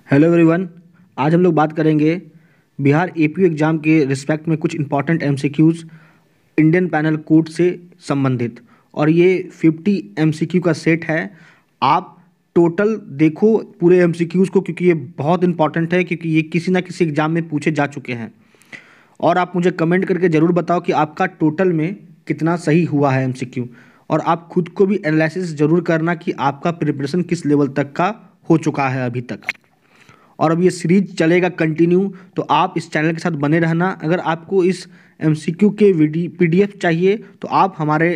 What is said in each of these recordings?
Hello everyone. आज हम लोग बात करेंगे बिहार एपीयू एग्ज़ाम के रिस्पेक्ट में कुछ important MCQs Indian penal code से संबंधित। और ये 50 एमसीक्यू का सेट है। आप टोटल देखो पूरे एमसीक्यूज़ को, क्योंकि ये बहुत इंपॉर्टेंट है, क्योंकि ये किसी ना किसी एग्ज़ाम में पूछे जा चुके हैं। और आप मुझे कमेंट करके ज़रूर बताओ कि आपका टोटल में कितना सही हुआ है एमसीक्यू। और आप खुद को भी एनालिसिस ज़रूर करना कि आपका प्रिपरेशन किस लेवल तक का हो चुका है अभी तक। और अब ये सीरीज चलेगा कंटिन्यू, तो आप इस चैनल के साथ बने रहना। अगर आपको इस एमसीक्यू के पीडीएफ चाहिए तो आप हमारे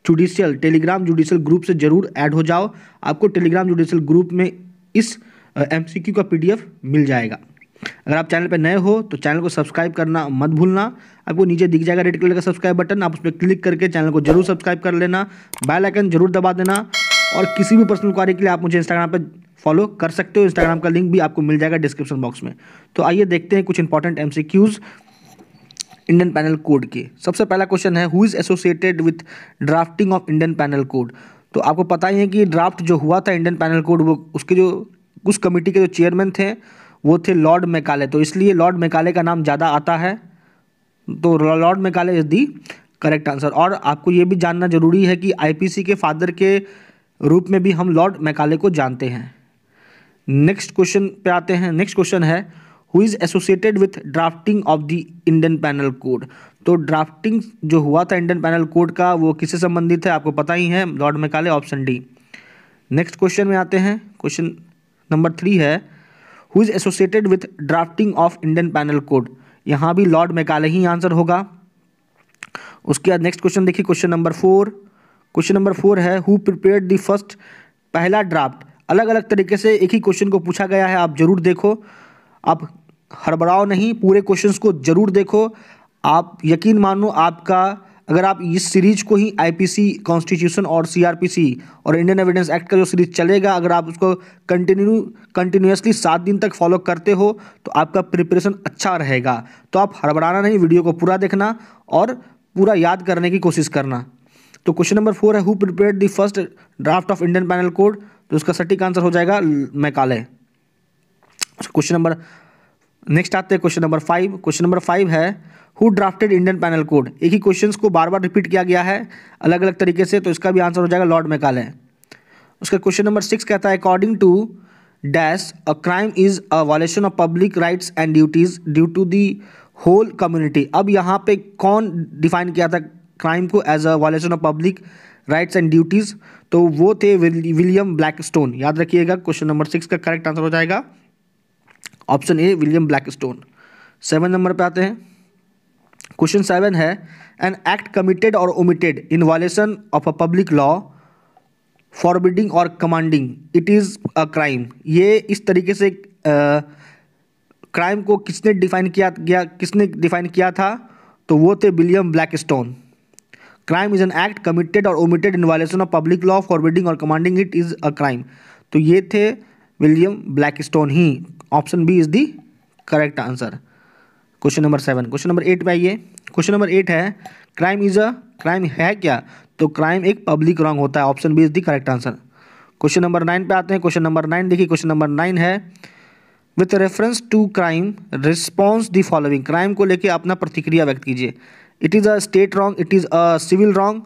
टेलीग्राम जुडिशियल ग्रुप से ज़रूर ऐड हो जाओ। आपको टेलीग्राम जुडिशियल ग्रुप में इस एमसीक्यू का पीडीएफ मिल जाएगा। अगर आप चैनल पर नए हो तो चैनल को सब्सक्राइब करना मत भूलना। आपको नीचे दिख जाएगा रेड कलर का सब्सक्राइब बटन, आप उस पर क्लिक करके चैनल को जरूर सब्सक्राइब कर लेना। बेल आइकन जरूर दबा देना। और किसी भी पर्सनल क्वारी के लिए आप मुझे इंस्टाग्राम पर फॉलो कर सकते हो। इंस्टाग्राम का लिंक भी आपको मिल जाएगा डिस्क्रिप्शन बॉक्स में। तो आइए देखते हैं कुछ important MCQs Indian penal code के। सबसे पहला क्वेश्चन है, who is associated with drafting of Indian penal code. तो आपको पता ही है कि ड्राफ्ट जो हुआ था इंडियन पैनल कोड, वो उसके जो उस कमेटी के जो चेयरमैन थे वो थे लॉर्ड मैकाले। तो इसलिए लॉर्ड मैकाले का नाम ज़्यादा आता है, तो Lord Macaulay is the correct answer. और आपको ये भी जानना जरूरी है कि आईपीसी के फादर के रूप में भी हम लॉर्ड मैकाले को जानते हैं। नेक्स्ट क्वेश्चन पे आते हैं। नेक्स्ट क्वेश्चन है, who is associated with drafting of the Indian penal code. तो ड्राफ्टिंग जो हुआ था इंडियन पैनल कोड का, वो किससे संबंधित है, आपको पता ही है, Lord Macaulay, option D. Next question में आते हैं। क्वेश्चन नंबर 3 है, who is associated with drafting of Indian penal code. यहाँ भी लॉर्ड मैकाले ही आंसर होगा। उसके बाद नेक्स्ट क्वेश्चन देखिए, क्वेश्चन नंबर 4। क्वेश्चन नंबर 4 है, हु प्रिपेयर्ड द फर्स्ट। पहला ड्राफ्ट अलग अलग तरीके से एक ही क्वेश्चन को पूछा गया है, आप जरूर देखो, आप हड़बड़ाओ नहीं, पूरे क्वेश्चंस को जरूर देखो। आप यकीन मानो, आपका अगर आप इस सीरीज को ही आईपीसी, कॉन्स्टिट्यूशन और सीआरपीसी और इंडियन एविडेंस एक्ट का जो सीरीज चलेगा, अगर आप उसको कंटिन्यूअसली 7 दिन तक फॉलो करते हो तो आपका प्रिपरेशन अच्छा रहेगा। तो आप हड़बड़ाना नहीं, वीडियो को पूरा देखना और पूरा याद करने की कोशिश करना। तो क्वेश्चन नंबर 4 है, who prepared the first draft of Indian penal code. तो उसका सटीक आंसर हो जाएगा मैकाले। क्वेश्चन नंबर नेक्स्ट आते हैं क्वेश्चन नंबर 5। क्वेश्चन नंबर 5 है, who drafted Indian penal code. एक ही क्वेश्चंस को बार बार रिपीट किया गया है अलग अलग तरीके से, तो इसका भी आंसर हो जाएगा लॉर्ड मैकाले। उसका क्वेश्चन नंबर 6 कहता है, according to dash a crime is a violation of public rights and duties due to the whole community. अब यहाँ पे कौन डिफाइन किया था क्राइम को as a violation of public rights and duties, तो वो थे विलियम ब्लैकस्टोन। याद रखिएगा, क्वेश्चन नंबर 6 का करेक्ट आंसर हो जाएगा option A, William Blackstone. 7 number पे आते हैं। क्वेश्चन 7 है, एन एक्ट कमिटेड और omitted in violation of a public law forbidding और commanding it is a crime. ये इस तरीके से क्राइम को किसने डिफाइन किया था, तो वो थे William Blackstone. Crime is an act committed और omitted in violation of public law forbidding और commanding it is a crime. तो ये थे विलियम ब्लैकस्टोन ही। Option B is the correct answer. Question number 7। Question number 8 पे आइए। Question number 8 है, crime है क्या। तो क्राइम एक पब्लिक रॉन्ग होता है। Option B is the correct answer. Question number 9 पे आते हैं। क्वेश्चन नंबर 9 देखिए, क्वेश्चन नंबर 9 है, with reference to crime response the following. Crime को लेके अपना प्रतिक्रिया व्यक्त कीजिए। It is a state wrong, it is a civil wrong.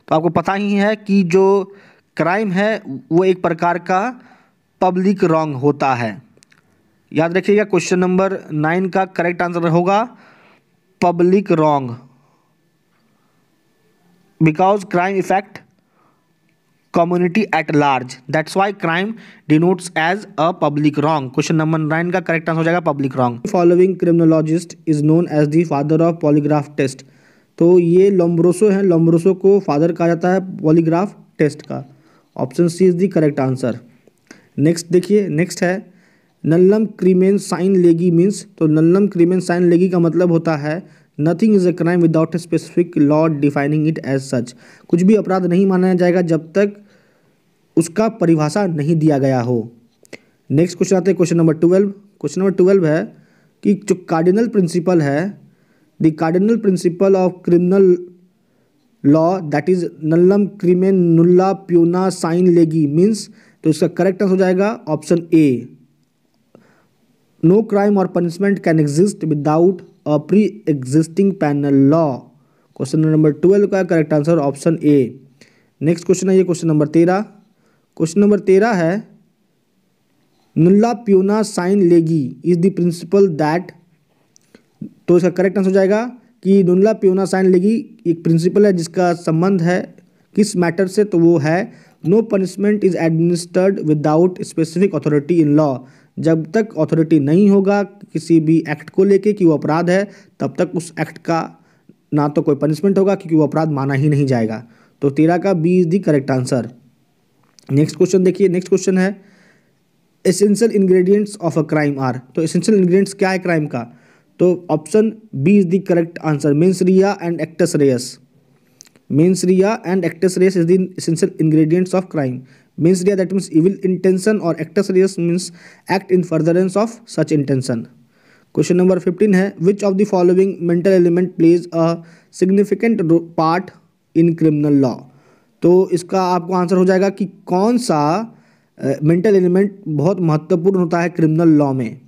तो आपको पता ही है कि जो क्राइम है वो एक प्रकार का पब्लिक रॉन्ग होता है। याद रखिएगा, क्वेश्चन नंबर 9 का करेक्ट आंसर होगा public wrong, because crime effect community at large, that's why crime denotes as a public wrong। Question number 9 का करेक्ट आंसर हो जाएगा public wrong. Following criminologist is known as the father of polygraph test. तो ये Lombroso है, Lombroso को father कहा जाता है पॉलीग्राफ टेस्ट का। Option C is the correct answer. Next देखिए, नेक्स्ट है, नल्लम क्रिमेन साइन लेगी मीन्स। तो नल्लम क्रिमेन साइन लेगी का मतलब होता है nothing is a crime without a specific law defining it as such. कुछ भी अपराध नहीं माना जाएगा जब तक उसका परिभाषा नहीं दिया गया हो। नेक्स्ट क्वेश्चन आते हैं क्वेश्चन नंबर 12। क्वेश्चन नंबर 12 है कि जो कार्डिनल प्रिंसिपल है, the cardinal principle of criminal law that is nullum crimen nulla poena sine lege means. तो इसका करेक्ट आंसर हो जाएगा ऑप्शन ए, नो क्राइम और punishment can exist without a pre existing penal law. Question number 12 का correct answer option A. Next question है ये question number 13। Question number 13 है nulla poena sine lege is the principle that. तो इसका correct answer हो जाएगा कि नुल्ला poena sine लेगी एक प्रिंसिपल है जिसका संबंध है किस मैटर से, तो वो है no punishment is administered without specific authority in law. जब तक अथॉरिटी नहीं होगा किसी भी एक्ट को लेके कि वो अपराध है, तब तक उस एक्ट का ना तो कोई पनिशमेंट होगा क्योंकि वो अपराध माना ही नहीं जाएगा। तो 13 का B is the correct answer. Next question देखिए, नेक्स्ट क्वेश्चन है essential ingredients of a crime are. तो एसेंशियल इंग्रेडिएंट्स क्या है क्राइम का, तो option B is the correct answer mens rea and actus reus. Mens rea and actus reus is the essential ingredients of crime. Mens rea that means evil intention और actus reus means act in furtherance of such intention. Question number 15 है which of the following mental element plays a significant part in criminal law. तो इसका आपको answer हो जाएगा कि कौन सा मेंटल एलिमेंट बहुत महत्वपूर्ण होता है क्रिमिनल लॉ में,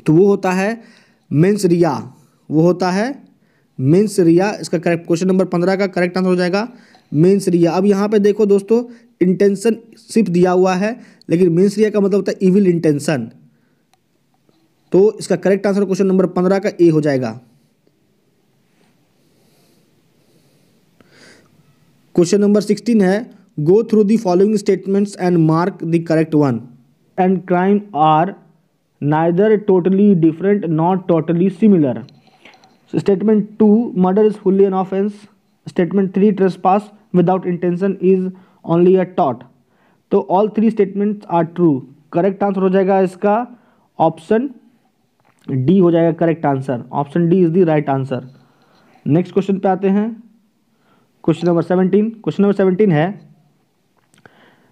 तो वो होता है मेंस रिया। वो होता है मेंस रिया। इसका करेक्ट क्वेश्चन नंबर 15 का करेक्ट आंसर हो जाएगा मेंस रिया। अब यहाँ पे देखो दोस्तों इंटेंशन सिर्फ दिया हुआ है, लेकिन मेंस रिया का मतलब होता है इविल इंटेंशन। तो इसका करेक्ट आंसर क्वेश्चन नंबर 15 का ए हो जाएगा। क्वेश्चन नंबर 16 है go through the following statements and mark the correct one. And crime are neither totally different not totally similar. Statement 2 murder is fully an offence. Statement 3 trespass without intention is only a टॉट। तो all 3 statements are true. Correct answer हो जाएगा इसका option D हो जाएगा correct answer. Option D is the right answer. Next question पे आते हैं, क्वेश्चन नंबर 17। क्वेश्चन नंबर 17 है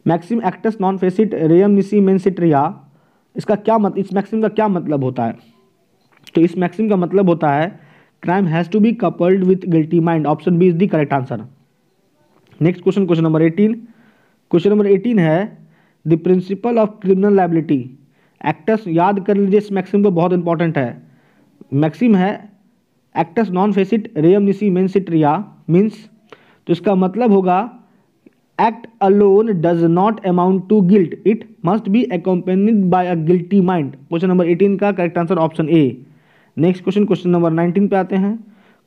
maxim acts non facit reum nisi mens sit रिया। इसका क्या मतलब, इस मैक्सिम का क्या मतलब होता है, तो इस मैक्सिम का मतलब होता है crime has to be coupled with guilty mind. Option B is the correct answer. Next question, question number 18। Question number 18 है the principle of criminal liability actus. याद कर लीजिए इस मैक्सिम को, बहुत इंपॉर्टेंट है। मैक्सिम है actus non facit reum nisi mens sit rea means, तो इसका मतलब होगा act alone does not amount to guilt, it must be accompanied by a guilty mind. Question number 18 का correct answer option A. Next question, question number 19 पे आते हैं।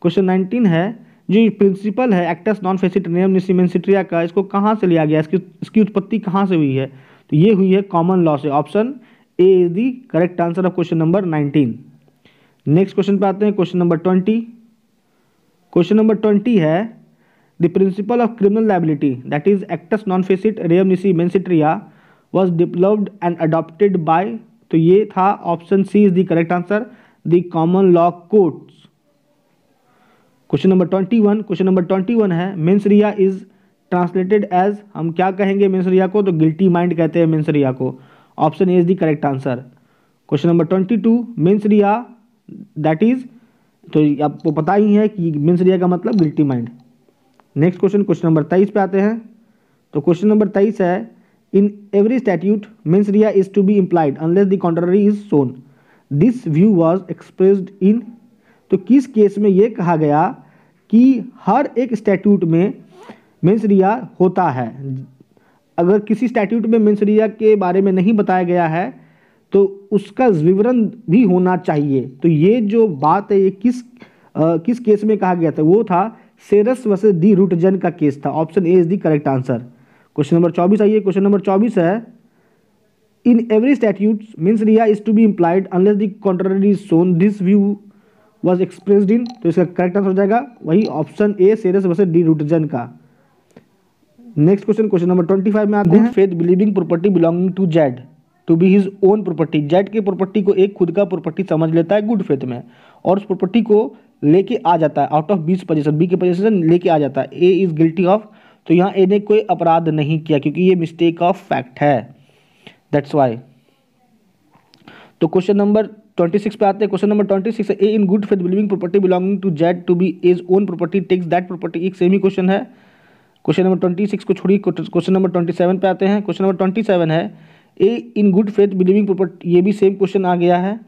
Question 19 है जो प्रिंसिपल है actus non facit reum nisi mens sit रिया का, इसको कहाँ से लिया गया, इसकी उत्पत्ति कहाँ से हुई है, तो ये हुई है कॉमन लॉ से। Option A is the correct answer of question number 19। Next question पे आते हैं, क्वेश्चन नंबर 20। क्वेश्चन नंबर 20 है the principle of criminal liability that is actus non facit reum nisi mens sit rea was developed and adopted by, तो ये था option C is the correct answer the common law courts. Question number 21। Question number 21 है mens rea is translated as, हम क्या कहेंगे mains रिया को, तो guilty mind कहते हैं मेंस रिया को। Option A is the correct answer. Question number 22 mains rea that is, तो आपको पता ही है कि मेंस रिया का मतलब guilty mind. Next question, question number 23 पे आते हैं। तो क्वेश्चन नंबर 23 है in every statute mens rea is to be implied unless the contrary is shown, this view was expressed in, तो किस केस में ये कहा गया कि हर एक स्टैट्यूट में मेंस रिया होता है। अगर किसी स्टैट्यूट में मेंस रिया के बारे में नहीं बताया गया है तो उसका विवरण भी होना चाहिए। तो ये जो बात है ये किस केस में कहा गया था, वो था सेरस वर्सेस डी रूटजन का केस था। Option A is the correct answer. Question number 24 आइए, क्वेश्चन नंबर 24 है in every statute mens rea is to be implied unless the contrary is shown, this view was expressed in, तो इसका correct answer हो जाएगा वही option A Sherras versus De Rutzen का। Next question, question number 25 में आते हैं faith believing property belonging to Z to be his own property. Z की प्रॉपर्टी को एक खुद का प्रॉपर्टी समझ लेता है गुड फेथ में, और उस प्रॉपर्टी को लेके आ जाता है आउट ऑफ बीस पोजीशन, बी के पोजीशन लेके आ जाता है। ए इज गिल्टी ऑफ, तो यहाँ ए ने कोई अपराध नहीं किया क्योंकि ये मिस्टेक ऑफ फैक्ट है, दैट्स वाई। तो क्वेश्चन नंबर 26 पे आते हैं। क्वेश्चन नंबर 26 है A in good faith believing property belonging to Z to be is own property takes that property, एक सेम ही क्वेश्चन है। क्वेश्चन नंबर 26 को छोड़िए, क्वेश्चन नंबर 27 पे आते हैं। क्वेश्चन नंबर 27 है A in good faith believing property, ये भी सेम क्वेश्चन आ गया है।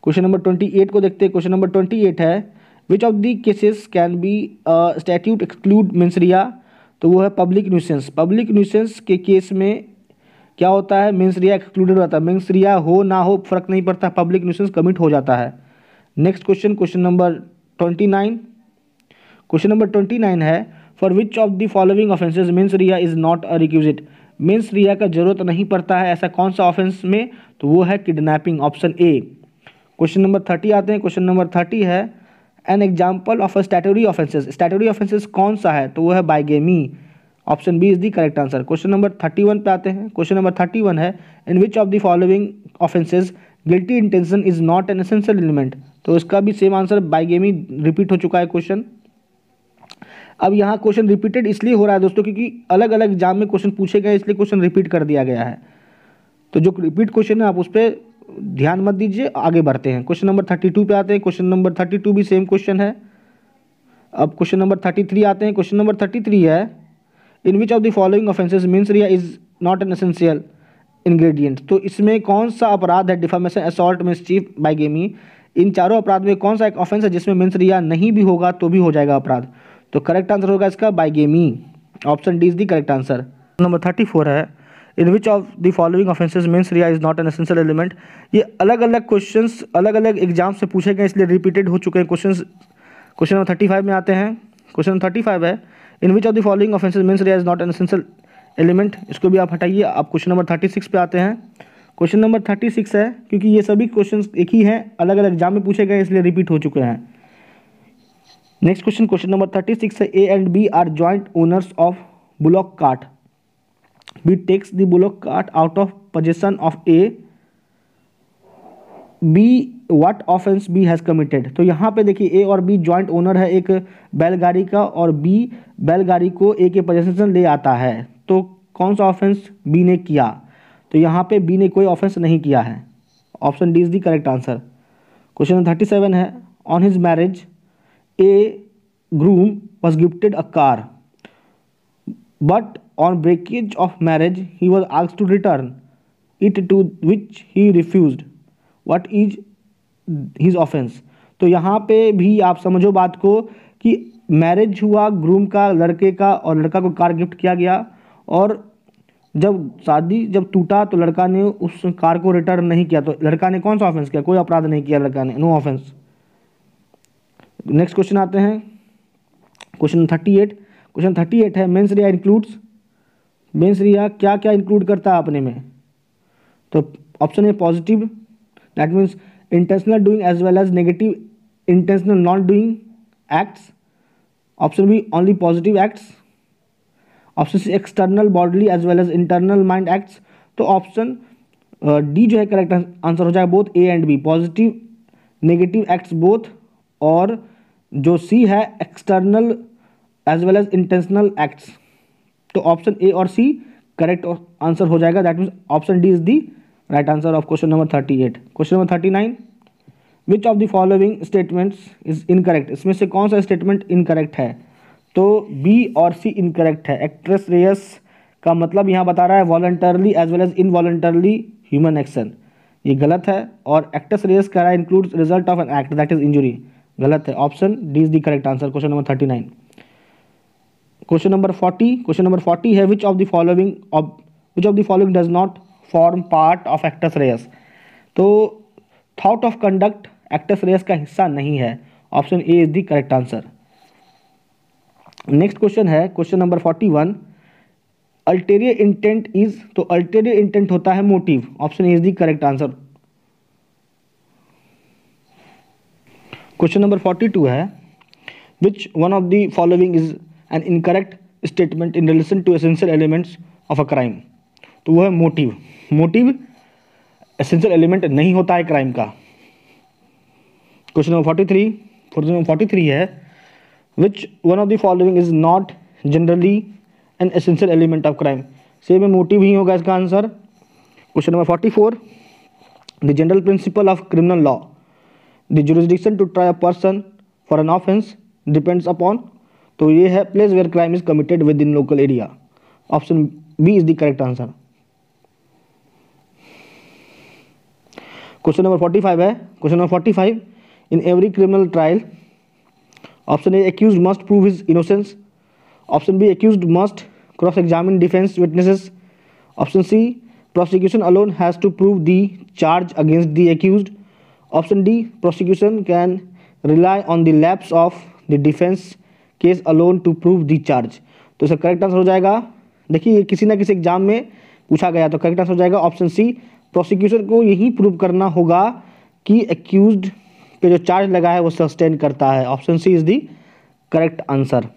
क्वेश्चन नंबर 28 को देखते हैं। क्वेश्चन नंबर 28 है which of the cases can be statute exclude mains रिया, तो वो है पब्लिक न्यूसेंस। पब्लिक न्यूसेंस के केस में क्या होता है, मेंस रिया एक्सक्लूडेड होता है। मेंस रिया हो ना हो फर्क नहीं पड़ता, पब्लिक न्यूसेंस कमिट हो जाता है। Next question, question number 29। Question number 29 है for which of the following offences mens rea is not a requisite, mains rea का जरूरत नहीं पड़ता है ऐसा कौन सा ऑफेंस में, तो वो है kidnapping, option A. Question number 30 आते हैं। क्वेश्चन नंबर 30 है an example of a statutory offences, statutory offences कौन सा है, तो वो है bigamy, option B is the correct answer. Question number 31 पे आते हैं। क्वेश्चन नंबर 31 है in which of the following offences guilty intention is not an essential element, तो इसका भी सेम आंसर बाइगेमी, रिपीट हो चुका है क्वेश्चन। अब यहाँ क्वेश्चन रिपीटेड इसलिए हो रहा है दोस्तों क्योंकि अलग अलग एग्जाम में क्वेश्चन पूछे गए, इसलिए क्वेश्चन रिपीट कर दिया गया है। तो जो रिपीट क्वेश्चन है आप उस पर ध्यान मत दीजिए, आगे बढ़ते हैं। क्वेश्चन नंबर 32 पे आते हैं। क्वेश्चन नंबर 32 भी सेम क्वेश्चन है। अब क्वेश्चन नंबर 33 आते हैं। क्वेश्चन नंबर 33 है in which of the following offences mens rea is not an essential ingredient, तो इसमें कौन सा अपराध है, डिफामेशन, असॉल्ट, मिसचीफ, बाइगेमी, इन चारों अपराध में कौन सा एक ऑफेंस है जिसमें मेंस रिया नहीं भी होगा तो भी हो जाएगा अपराध, तो करेक्ट आंसर होगा इसका bigamy, option D is the correct answer. Number 34 है in which of the following offences mens rea is not an essential element, ये अलग अलग क्वेश्चंस अलग अलग एग्जाम से पूछे गए इसलिए रिपीटेड हो चुके हैं क्वेश्चंस। क्वेश्चन नंबर 35 में आते हैं। क्वेश्चन नंबर 35 है in which of the following offences mens rea is not an essential element, इसको भी आप हटाइए। आप क्वेश्चन नंबर 36 पे आते हैं। क्वेश्चन नंबर 36 है क्योंकि ये सभी क्वेश्चंस एक ही हैं, अलग अलग एग्जाम में पूछे गए इसलिए रिपीट हो चुके हैं। नेक्स्ट क्वेश्चन, क्वेश्चन नंबर 36 है A and B are joint owners of bullock cart, B takes the bullock cart out of possession of A, B what offence B has committed, तो यहाँ पे देखिए ए और बी जॉइंट ओनर है एक बैलगाड़ी का और बी बैलगाड़ी को ए के पोजेशन ले आता है, तो कौन सा ऑफेंस बी ने किया, तो यहाँ पे बी ने कोई ऑफेंस नहीं किया है, option D is the correct answer. Question number 37 है on his marriage a groom was gifted a car but on breakage of marriage he was asked to return it to which he refused, what is his offence, तो यहाँ पे भी आप समझो बात को कि मैरिज हुआ ग्रूम का लड़के का और लड़का को कार गिफ्ट किया गया और जब शादी जब टूटा तो लड़का ने उस कार को रिटर्न नहीं किया, तो लड़का ने कौन सा ऑफेंस किया, कोई अपराध नहीं किया लड़का ने, नो ऑफेंस। नेक्स्ट क्वेश्चन आते हैं क्वेश्चन 38। क्वेश्चन 38 है mens rea includes, mens rea क्या क्या इंक्लूड करता है अपने में, तो option A positive, that means intentional doing as well as negative intentional not doing acts, option B only positive acts, option C external bodily as well as internal mind acts, तो option D जो है correct answer हो जाएगा, both A and B, positive negative acts both, और जो C है external as well as intentional acts, तो option ए और सी करेक्ट आंसर हो जाएगा, that means option D is the right answer of question number 38। Question number 39 which of the following statements is incorrect, इसमें से कौन सा statement incorrect है, तो बी और सी इनकरेक्ट है। एक्ट्रेस रेयस का मतलब यहाँ बता रहा है voluntarily as well as involuntarily human action, ये गलत है, और एक्ट्रेस रेयस कह रहा है includes result of an act that is injury, गलत है, option D is the correct answer question number 39। Question number 40, question number 40 है which of the following does not form part of actus reus, तो thought of conduct actus reus का हिस्सा नहीं है, option A is the correct answer. Next question है question number 41 ulterior intent is, तो ulterior intent होता है motive, option A is the correct answer. Question number 42 है which one of the following is an incorrect statement in relation to essential elements of a crime, तो वो है motive, motive essential element नहीं होता है crime का। Question number 43 है which one of the following is not generally an essential element of crime, same में motive ही होगा इसका आंसर। Question number 44 the general principle of criminal law, the jurisdiction to try a person for an offence depends upon, तो ये है place where crime is committed within local area, option B is the correct answer. Question number 45 है, question number 45, in every criminal trial option A accused must prove his innocence, option B accused must cross examine defence witnesses, option C prosecution alone has to prove the charge against the accused, option D prosecution can rely on the lapse of the defense case alone to prove the charge। तो इसका correct answer हो जाएगा, देखिए ये किसी ना किसी exam में पूछा गया, तो करेक्ट आंसर हो जाएगा ऑप्शन सी, प्रोसिक्यूशन को यही प्रूव करना होगा कि एक्यूज्ड पे जो चार्ज लगा है वो सस्टेन करता है। Option C is the correct answer,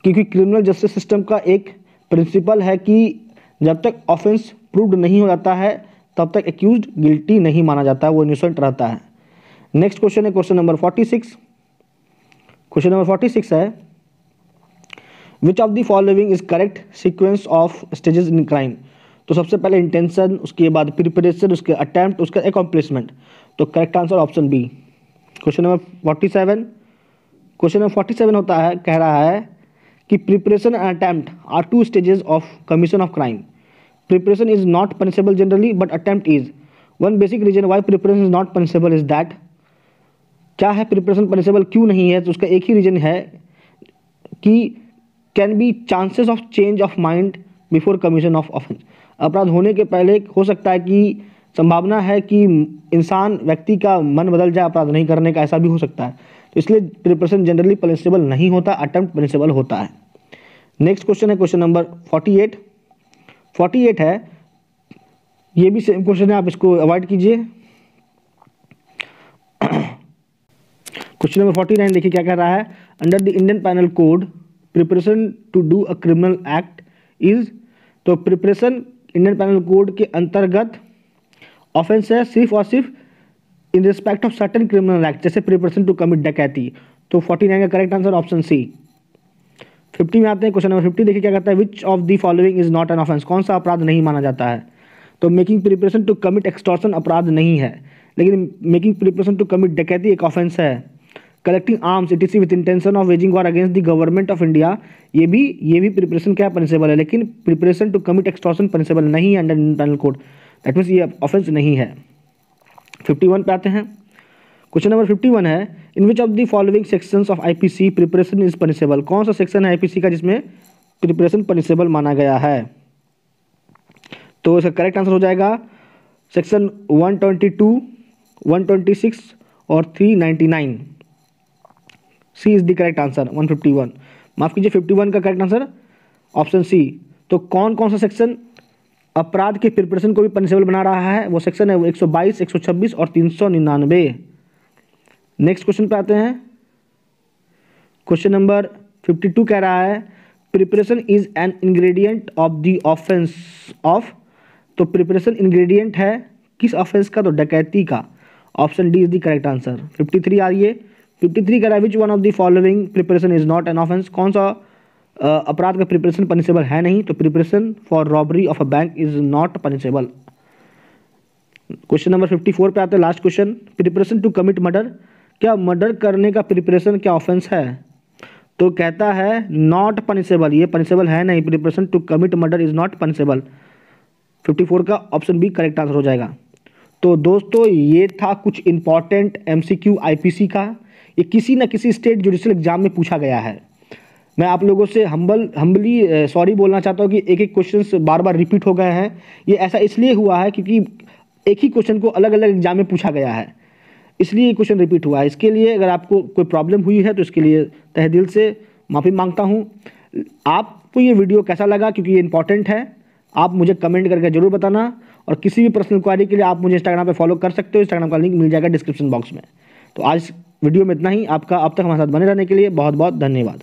क्योंकि क्रिमिनल जस्टिस सिस्टम का एक प्रिंसिपल है कि जब तक ऑफेंस प्रूव्ड नहीं हो जाता है तब तक एक्यूज्ड गिल्टी नहीं माना जाता है, वो इनोसेंट रहता है। नेक्स्ट क्वेश्चन है क्वेश्चन नंबर 46। क्वेश्चन नंबर 46 है, which of the following is correct sequence of stages in crime. तो सबसे पहले इंटेंशन, उसके बाद प्रिपरेशन, उसके अटेम्प्ट, उसका अकॉम्प्लिशमेंट। तो correct answer option B. Question number 47, question number 47 होता है, कह रहा है कि preparation and attempt are two stages of commission of crime. Preparation is not punishable generally but attempt is. One basic reason why preparation is not punishable is that. क्या है preparation punishable क्यों नहीं है? तो उसका एक ही रीजन है कि can be chances of change of mind before commission of offence. अपराध होने के पहले हो सकता है कि संभावना है कि इंसान व्यक्ति का मन बदल जाए अपराध नहीं करने का, ऐसा भी हो सकता है। तो इसलिए प्रिपरेशन जनरली पनिशेबल नहीं होता, अटेम्प्ट पनिशेबल होता है। नेक्स्ट क्वेश्चन है क्वेश्चन नंबर 48। 48 है, ये भी सेम क्वेश्चन है, आप इसको अवॉइड कीजिए। क्वेश्चन नंबर 49 देखिए क्या कह रहा है, under the Indian penal code preparation to do a criminal act is. तो प्रिपरेशन इंडियन पैनल कोड के अंतर्गत ऑफेंस है सिर्फ और सिर्फ in respect of certain criminal act, जैसे प्रिपरेशन टू कमिट डकैती। तो 49 का करेक्ट आंसर ऑप्शन सी। 50 में आते हैं, क्वेश्चन नंबर 50 देखिए क्या कहता है, which of the following is not an offence. कौन सा अपराध नहीं माना जाता है? तो making preparation to commit extortion अपराध नहीं है, लेकिन मेकिंग प्रिपरेशन टू कमिट डकैती एक ऑफेंस है। Collecting arms etc with intention of waging war against the government of India, ये भी प्रिपरेशन क्या पनिशेबल है, लेकिन preparation to commit extortion punishable नहीं है under Indian penal code. That means ये ऑफेंस नहीं है। 51 पे आते हैं, क्वेश्चन नंबर 51 है, in which of the following sections of IPC preparation is punishable. कौन सा सेक्शन है आईपीसी का जिसमें प्रिपरेशन पनिशेबल माना गया है? तो इसका करेक्ट आंसर हो जाएगा सेक्शन 122, 126 और 399। सी इज द करेक्ट आंसर 151। माफ कीजिए 51 का करेक्ट आंसर ऑप्शन सी। तो कौन कौन सा सेक्शन अपराध के प्रिपरेशन को भी पनिशेबल बना रहा है? वो सेक्शन है 122, 126 और 399। नेक्स्ट क्वेश्चन पे आते हैं, क्वेश्चन नंबर 52 कह रहा है, preparation is an ingredient of the offence of. तो प्रिपरेशन इंग्रेडिएंट है किस ऑफेंस का? तो डकैती का। Option D is the correct answer. 53 आ रही है, 53 कह रहा है, which one of the following preparation is not an offence. कौन सा अपराध का प्रिपरेशन पनिशेबल है नहीं? तो preparation for robbery of a bank is not punishable. Question number 54 पे आते हैं, last question, preparation to commit murder. क्या मर्डर करने का प्रिपरेशन क्या ऑफेंस है? तो कहता है नॉट पनिशेबल, ये पनिशेबल है नहीं, preparation to commit murder is not punishable. 54 का ऑप्शन बी करेक्ट आंसर हो जाएगा। तो दोस्तों ये था कुछ इंपॉर्टेंट एमसीक्यू आईपीसी का, ये किसी न किसी स्टेट जुडिशियल एग्जाम में पूछा गया है। मैं आप लोगों से हम्बली सॉरी बोलना चाहता हूँ कि एक एक क्वेश्चन बार बार रिपीट हो गए हैं। ये ऐसा इसलिए हुआ है क्योंकि एक ही क्वेश्चन को अलग अलग एग्जाम में पूछा गया है, इसलिए ये क्वेश्चन रिपीट हुआ है। इसके लिए अगर आपको कोई प्रॉब्लम हुई है तो इसके लिए तहे दिल से माफ़ी मांगता हूँ। आपको ये वीडियो कैसा लगा, क्योंकि ये इंपॉर्टेंट है, आप मुझे कमेंट करके जरूर बताना। और किसी भी पर्सनल क्वारी के लिए आप मुझे इंस्टाग्राम पे फॉलो कर सकते हो, इंस्टाग्राम का लिंक मिल जाएगा डिस्क्रिप्शन बॉक्स में। तो आज वीडियो में इतना ही। आपका अब तक हमारे साथ बने रहने के लिए बहुत बहुत धन्यवाद।